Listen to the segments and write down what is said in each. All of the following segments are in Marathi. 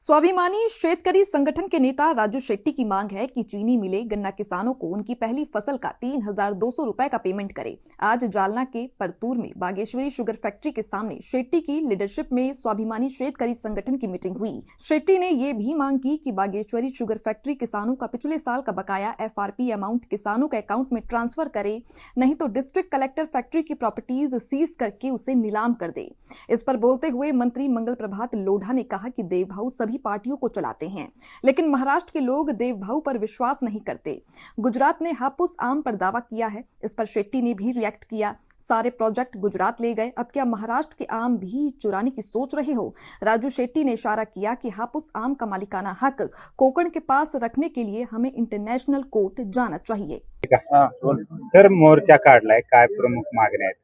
स्वाभिमानी शेतकरी संगठन के नेता राजू शेट्टी की मांग है कि चीनी मिले गन्ना किसानों को उनकी पहली फसल का 3,200 रुपए का पेमेंट करे। आज जालना के परतूर में बागेश्वरी शुगर फैक्ट्री के सामने शेट्टी की लीडरशिप में स्वाभिमानी शेतकरी संगठन की मीटिंग हुई। शेट्टी ने ये भी मांग की कि बागेश्वरी शुगर फैक्ट्री किसानों का पिछले साल का बकाया FRP अमाउंट किसानों के अकाउंट में ट्रांसफर करे, नहीं तो डिस्ट्रिक्ट कलेक्टर फैक्ट्री की प्रॉपर्टीज सीज करके उसे नीलाम कर दे। इस पर बोलते हुए मंत्री मंगल प्रभात लोढ़ा ने कहा कि देवभाऊ सभी पार्टियों को चलाते हैं, लेकिन महाराष्ट्र के लोग देवभाऊ पर विश्वास नहीं करते। गुजरात ने हापुस आम पर दावा किया है। इस पर शेट्टी ने भी रिएक्ट किया। सारे प्रोजेक्ट गुजरात ले गए, अब क्या महाराष्ट्र के आम भी चुराने की सोच रहे हो? राजू शेट्टी ने इशारा किया कि हापुस आम का मालिकाना हक कोकण के पास रखने के लिए हमें इंटरनेशनल कोर्ट जाना चाहिए। सर, मोर्चा काढलाय, काय प्रमुख मागण्या आहेत?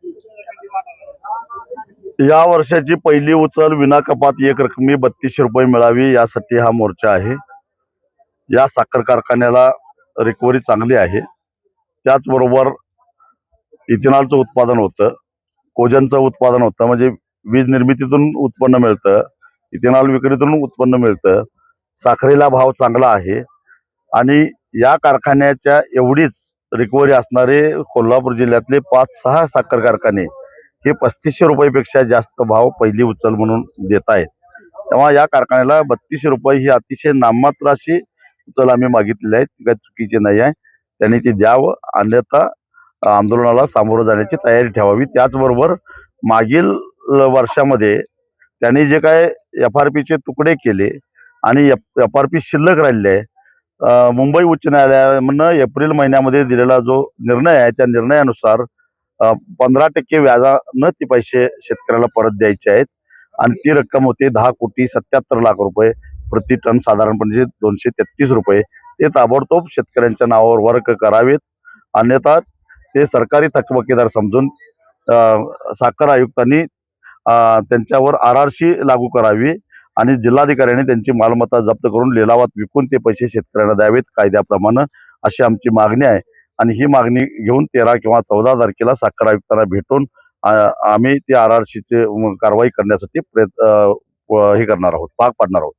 या वर्षाची पहिली उचल विना कपात एक रकमी 3200 रुपये मिळावी यासाठी हा मोर्चा आहे। या साखर कारखान्याला रिकव्हरी चांगली आहे। त्याचबरोबर इथेनॉलचं उत्पादन होतं, कोजनचं उत्पादन होतं, म्हणजे वीज निर्मितीतून उत्पन्न मिळतं, इथेनॉल विक्रीतून उत्पन्न मिळतं, साखरेला भाव चांगला आहे आणि या कारखान्याच्या एवढीच रिकव्हरी असणारे कोल्हापूर जिल्ह्यातले 5-6 साखर कारखाने हे 3500 रुपयापेक्षा जास्त भाव पहिली उचल म्हणून देत आहेत। तेव्हा या कारखान्याला 3200 रुपये ही अतिशय नाममात्र अशी उचल आम्ही मागितलेली आहे, ती काही चुकीची नाही आहे। त्यांनी ती द्यावं, अन्यथा आंदोलनाला सामोरं जाण्याची तयारी ठेवावी। त्याचबरोबर मागील वर्षामध्ये त्यांनी जे काय FRPचे तुकडे केले आणि FRP शिल्लक राहिले आहे, मुंबई उच्च न्यायालयानं एप्रिल महिन्यामध्ये दिलेला जो निर्णय आहे त्या निर्णयानुसार 15% व्याजानं ती पैसे शेतकऱ्याला परत द्यायचे आहेत आणि ती रक्कम होते 10,77,00,000 रुपये प्रति टन, साधारणपणे 233 रुपये। ते ताबडतोब शेतकऱ्यांच्या नावावर वर्ग करावेत, अन्यथा ते सरकारी थकबकेदार समजून साखर आयुक्तांनी त्यांच्यावर RRC लागू करावी आणि जिल्हाधिकाऱ्यांनी त्यांची मालमत्ता जप्त करून लिलावात विकून ते पैसे शेतकऱ्यांना द्यावेत कायद्याप्रमाणे, अशी आमची मागणी आहे। आणि ही मागणी घेऊन 13 किंवा 14 तारखेला साखर आयुक्तांना भेटून आम्ही ती RRCची कारवाई करण्यासाठी हे करणार आहोत, भाग पाडणार आहोत।